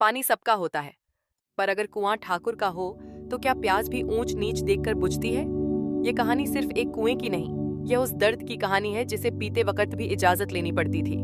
पानी सबका होता है, पर अगर कुआं ठाकुर का हो तो क्या प्यास भी ऊंच नीच देखकर बुझती है? ये कहानी सिर्फ एक कुएं की नहीं, यह उस दर्द की कहानी है जिसे पीते वक्त भी इजाजत लेनी पड़ती थी।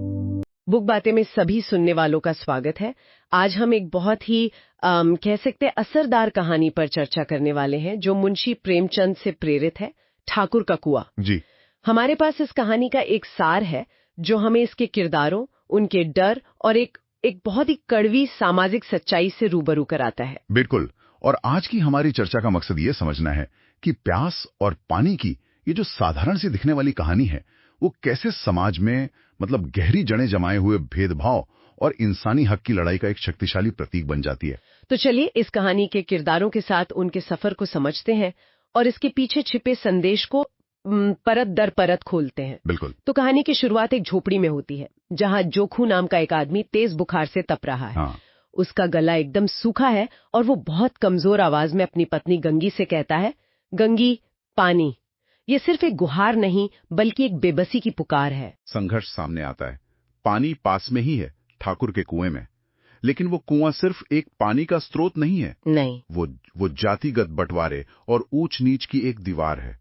बुक बातें में सभी सुनने वालों का स्वागत है। आज हम एक बहुत ही कह सकते हैं असरदार कहानी पर चर्चा करने वाले हैं जो मुंशी प्रेमचंद से प्रेरित है, ठाकुर का कुआं। जी। हमारे पास इस कहानी का एक सार है जो हमें इसके किरदारों, उनके डर और एक बहुत ही कड़वी सामाजिक सच्चाई से रूबरू कराता है। बिल्कुल। और आज की हमारी चर्चा का मकसद ये समझना है कि प्यास और पानी की ये जो साधारण सी दिखने वाली कहानी है, वो कैसे समाज में गहरी जड़ें जमाए हुए भेदभाव और इंसानी हक की लड़ाई का एक शक्तिशाली प्रतीक बन जाती है। तो चलिए इस कहानी के किरदारों के साथ उनके सफर को समझते हैं और इसके पीछे छिपे संदेश को परत दर परत खोलते हैं। बिल्कुल। तो कहानी की शुरुआत एक झोपड़ी में होती है जहां जोखू नाम का एक आदमी तेज बुखार से तप रहा है। हाँ। उसका गला एकदम सूखा है और वो बहुत कमजोर आवाज में अपनी पत्नी गंगी से कहता है, गंगी, पानी। ये सिर्फ एक गुहार नहीं बल्कि एक बेबसी की पुकार है। संघर्ष सामने आता है। पानी पास में ही है, ठाकुर के कुएं में, लेकिन वो कुआं सिर्फ एक पानी का स्रोत नहीं है। नहीं, वो जातिगत बंटवारे और ऊंच नीच की एक दीवार है।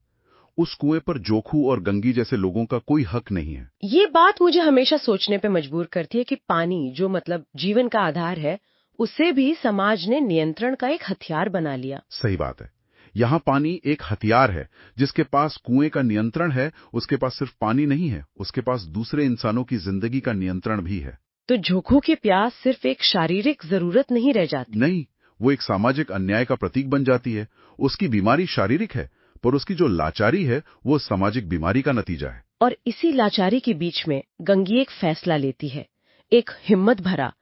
उस कुएं पर जोखू और गंगी जैसे लोगों का कोई हक नहीं है। ये बात मुझे हमेशा सोचने पे मजबूर करती है कि पानी जो जीवन का आधार है, उसे भी समाज ने नियंत्रण का एक हथियार बना लिया। सही बात है। यहाँ पानी एक हथियार है। जिसके पास कुएं का नियंत्रण है, उसके पास सिर्फ पानी नहीं है, उसके पास दूसरे इंसानों की जिंदगी का नियंत्रण भी है। तो जोखू की प्यास सिर्फ एक शारीरिक जरूरत नहीं रह जाती। नहीं, वो एक सामाजिक अन्याय का प्रतीक बन जाती है। उसकी बीमारी शारीरिक है, पर उसकी जो लाचारी है वो सामाजिक बीमारी का नतीजा है। और इसी लाचारी के बीच में गंगी एक फैसला लेती है, एक हिम्मत भरा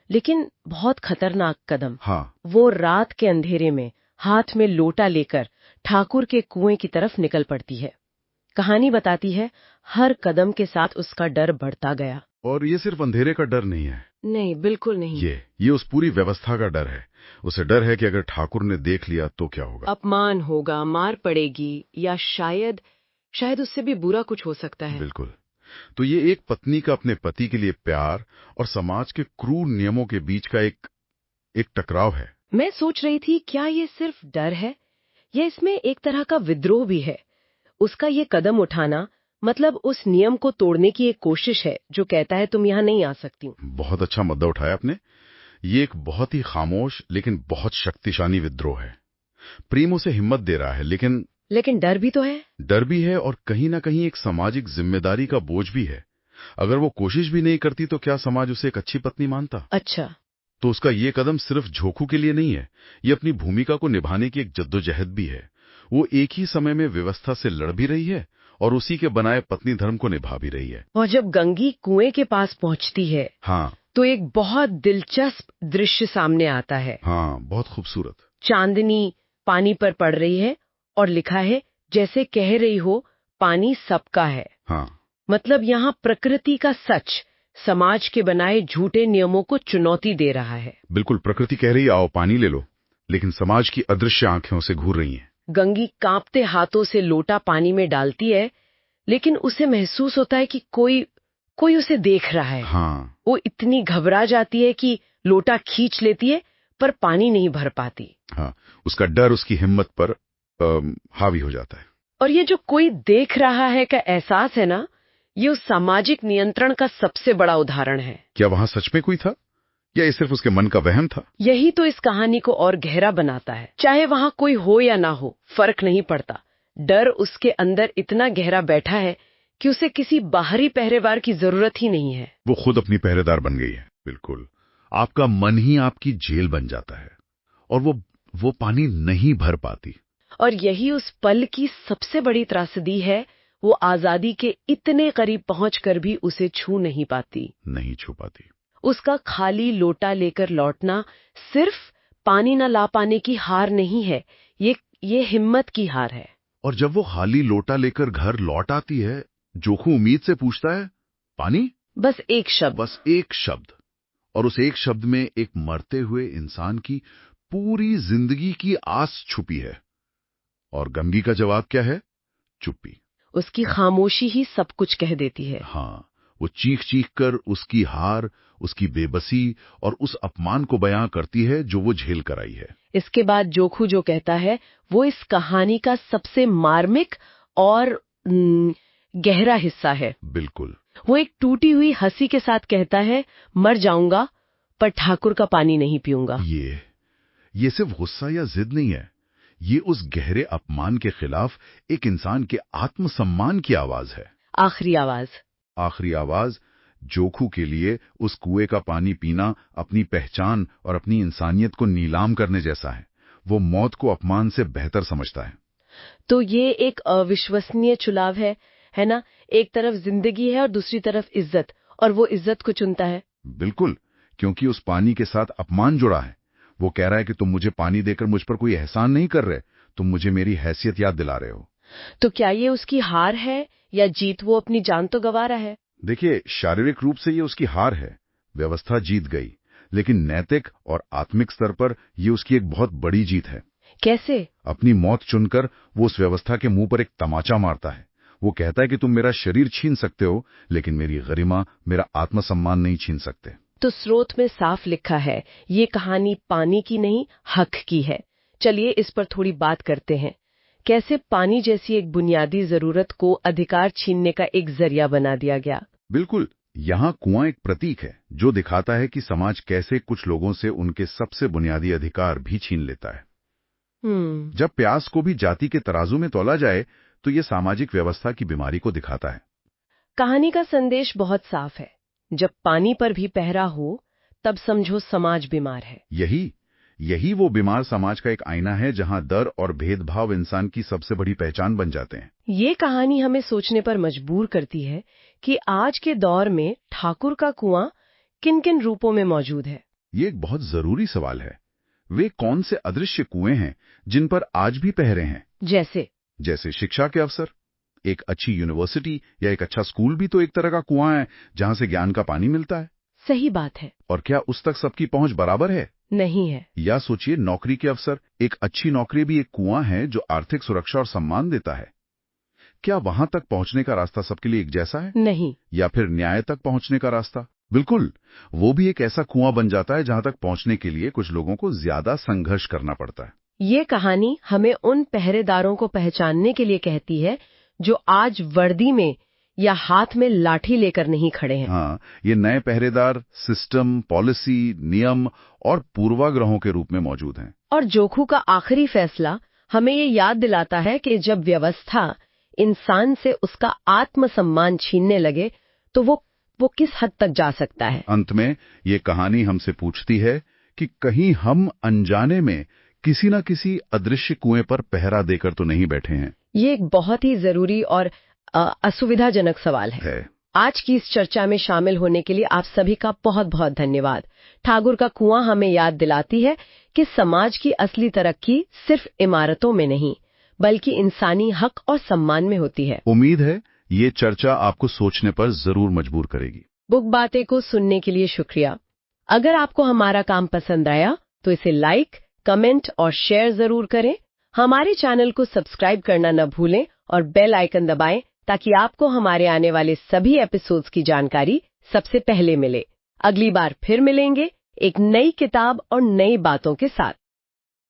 लेकिन बहुत खतरनाक कदम। हाँ। वो रात के अंधेरे में हाथ में लोटा लेकर ठाकुर के कुएं की तरफ निकल पड़ती है। कहानी बताती है हर कदम के साथ उसका डर बढ़ता गया। और ये सिर्फ अंधेरे का डर नहीं है। नहीं, बिल्कुल नहीं। ये उस पूरी व्यवस्था का डर है। उसे डर है कि अगर ठाकुर ने देख लिया तो क्या होगा। अपमान होगा, मार पड़ेगी, या शायद उससे भी बुरा कुछ हो सकता है। बिल्कुल। तो ये एक पत्नी का अपने पति के लिए प्यार और समाज के क्रूर नियमों के बीच का एक टकराव है। मैं सोच रही थी, क्या ये सिर्फ डर है या इसमें एक तरह का विद्रोह भी है? उसका ये कदम उठाना उस नियम को तोड़ने की एक कोशिश है जो कहता है तुम यहाँ नहीं आ सकती। बहुत अच्छा मुद्दा उठाया आपने। ये एक बहुत ही खामोश लेकिन बहुत शक्तिशाली विद्रोह है। प्रेम उसे हिम्मत दे रहा है, लेकिन डर भी तो है। डर भी है और कहीं ना कहीं एक सामाजिक जिम्मेदारी का बोझ भी है। अगर वो कोशिश भी नहीं करती तो क्या समाज उसे एक अच्छी पत्नी मानता? अच्छा। तो उसका ये कदम सिर्फ झोंकू के लिए नहीं है, ये अपनी भूमिका को निभाने की एक जद्दोजहद भी है। वो एक ही समय में व्यवस्था से लड़ भी रही है और उसी के बनाए पत्नी धर्म को निभा भी रही है। और जब गंगी कुएं के पास पहुंचती है, हाँ, तो एक बहुत दिलचस्प दृश्य सामने आता है। हाँ, बहुत खूबसूरत। चांदनी पानी पर पड़ रही है और लिखा है जैसे कह रही हो, पानी सबका है। हाँ। यहाँ प्रकृति का सच समाज के बनाए झूठे नियमों को चुनौती दे रहा है। बिल्कुल, प्रकृति कह रही आओ पानी ले लो, लेकिन समाज की अदृश्य आंखें उसे घूर रही हैं। गंगी कांपते हाथों से लोटा पानी में डालती है, लेकिन उसे महसूस होता है कि कोई उसे देख रहा है। हाँ। वो इतनी घबरा जाती है कि लोटा खींच लेती है, पर पानी नहीं भर पाती। हाँ, उसका डर उसकी हिम्मत पर हावी हो जाता है। और ये जो कोई देख रहा है का एहसास है ना, ये उस सामाजिक नियंत्रण का सबसे बड़ा उदाहरण है। क्या वहां सच में कोई था या ये सिर्फ उसके मन का वहम था? यही तो इस कहानी को और गहरा बनाता है। चाहे वहां कोई हो या ना हो, फर्क नहीं पड़ता। डर उसके अंदर इतना गहरा बैठा है कि उसे किसी बाहरी पहरेदार की जरूरत ही नहीं है। वो खुद अपनी पहरेदार बन गई है। बिल्कुल, आपका मन ही आपकी जेल बन जाता है और वो पानी नहीं भर पाती। और यही उस पल की सबसे बड़ी त्रासदी है, वो आजादी के इतने करीब पहुंचकर भी उसे छू नहीं पाती। उसका खाली लोटा लेकर लौटना सिर्फ पानी न ला पाने की हार नहीं है, ये हिम्मत की हार है। और जब वो खाली लोटा लेकर घर लौट आती है, जोखू उम्मीद से पूछता है, पानी? बस एक शब्द। और उस एक शब्द में एक मरते हुए इंसान की पूरी जिंदगी की आस छुपी है। और गंगी का जवाब क्या है? चुप्पी। उसकी खामोशी ही सब कुछ कह देती है। हाँ, वो चीख कर उसकी हार, उसकी बेबसी और उस अपमान को बयां करती है जो वो झेल कर आई है। इसके बाद जोखू जो कहता है वो इस कहानी का सबसे मार्मिक और गहरा हिस्सा है। बिल्कुल। वो एक टूटी हुई हंसी के साथ कहता है, मर जाऊंगा पर ठाकुर का पानी नहीं पीऊंगा। ये सिर्फ गुस्सा या जिद नहीं है, ये उस गहरे अपमान के खिलाफ एक इंसान के आत्मसम्मान की आवाज है। आखिरी आवाज जोखू के लिए उस कुएं का पानी पीना अपनी पहचान और अपनी इंसानियत को नीलाम करने जैसा है। वो मौत को अपमान से बेहतर समझता है। तो ये एक अविश्वसनीय चुनाव है ना? एक तरफ जिंदगी है और दूसरी तरफ इज्जत, और वो इज्जत को चुनता है। बिल्कुल, क्योंकि उस पानी के साथ अपमान जुड़ा है। वो कह रहा है कि तुम मुझे पानी देकर मुझ पर कोई एहसान नहीं कर रहे, तुम मुझे मेरी हैसियत याद दिला रहे हो। तो क्या ये उसकी हार है या जीत? वो अपनी जान तो गंवा रहा है। देखिए, शारीरिक रूप से ये उसकी हार है, व्यवस्था जीत गई, लेकिन नैतिक और आत्मिक स्तर पर ये उसकी एक बहुत बड़ी जीत है। कैसे? अपनी मौत चुनकर वो उस व्यवस्था के मुंह पर एक तमाचा मारता है। वो कहता है कि तुम मेरा शरीर छीन सकते हो, लेकिन मेरी गरिमा, मेरा आत्मसम्मान नहीं छीन सकते। तो स्रोत में साफ लिखा है, ये कहानी पानी की नहीं, हक की है। चलिए इस पर थोड़ी बात करते हैं। कैसे पानी जैसी एक बुनियादी जरूरत को अधिकार छीनने का एक जरिया बना दिया गया? बिल्कुल, यहाँ कुआं एक प्रतीक है जो दिखाता है कि समाज कैसे कुछ लोगों से उनके सबसे बुनियादी अधिकार भी छीन लेता है। जब प्यास को भी जाति के तराजू में तौला जाए तो ये सामाजिक व्यवस्था की बीमारी को दिखाता है। कहानी का संदेश बहुत साफ है, जब पानी पर भी पहरा हो तब समझो समाज बीमार है। यही वो बीमार समाज का एक आईना है जहां डर और भेदभाव इंसान की सबसे बड़ी पहचान बन जाते हैं। ये कहानी हमें सोचने पर मजबूर करती है कि आज के दौर में ठाकुर का कुआं किन किन रूपों में मौजूद है। ये एक बहुत जरूरी सवाल है। वे कौन से अदृश्य कुएं हैं जिन पर आज भी पहरे हैं? जैसे शिक्षा के अवसर। एक अच्छी यूनिवर्सिटी या एक अच्छा स्कूल भी तो एक तरह का कुआं है जहां से ज्ञान का पानी मिलता है। सही बात है। और क्या उस तक सबकी पहुंच बराबर है? नहीं है। या सोचिए, नौकरी के अवसर। एक अच्छी नौकरी भी एक कुआं है जो आर्थिक सुरक्षा और सम्मान देता है। क्या वहां तक पहुंचने का रास्ता सबके लिए एक जैसा है? नहीं। या फिर न्याय तक पहुंचने का रास्ता? बिल्कुल, वो भी एक ऐसा कुआं बन जाता है जहां तक पहुंचने के लिए कुछ लोगों को ज्यादा संघर्ष करना पड़ता है। ये कहानी हमें उन पहरेदारों को पहचानने के लिए कहती है जो आज वर्दी में या हाथ में लाठी लेकर नहीं खड़े हैं। हाँ, ये नए पहरेदार सिस्टम, पॉलिसी, नियम और पूर्वाग्रहों के रूप में मौजूद हैं। और जोखू का आखिरी फैसला हमें ये याद दिलाता है कि जब व्यवस्था इंसान से उसका आत्मसम्मान छीनने लगे तो वो किस हद तक जा सकता है। अंत में ये कहानी हमसे पूछती है कि कहीं हम अनजाने में किसी न किसी अदृश्य कुएं पर पहरा देकर तो नहीं बैठे हैं। ये एक बहुत ही जरूरी और असुविधाजनक सवाल है। आज की इस चर्चा में शामिल होने के लिए आप सभी का बहुत बहुत धन्यवाद। ठाकुर का कुआं हमें याद दिलाती है कि समाज की असली तरक्की सिर्फ इमारतों में नहीं बल्कि इंसानी हक और सम्मान में होती है। उम्मीद है ये चर्चा आपको सोचने पर जरूर मजबूर करेगी। बुक बातें को सुनने के लिए शुक्रिया। अगर आपको हमारा काम पसंद आया तो इसे लाइक, कमेंट और शेयर जरूर करें। हमारे चैनल को सब्सक्राइब करना न भूलें और बेल आइकन दबाएं ताकि आपको हमारे आने वाले सभी एपिसोड्स की जानकारी सबसे पहले मिले। अगली बार फिर मिलेंगे एक नई किताब और नई बातों के साथ।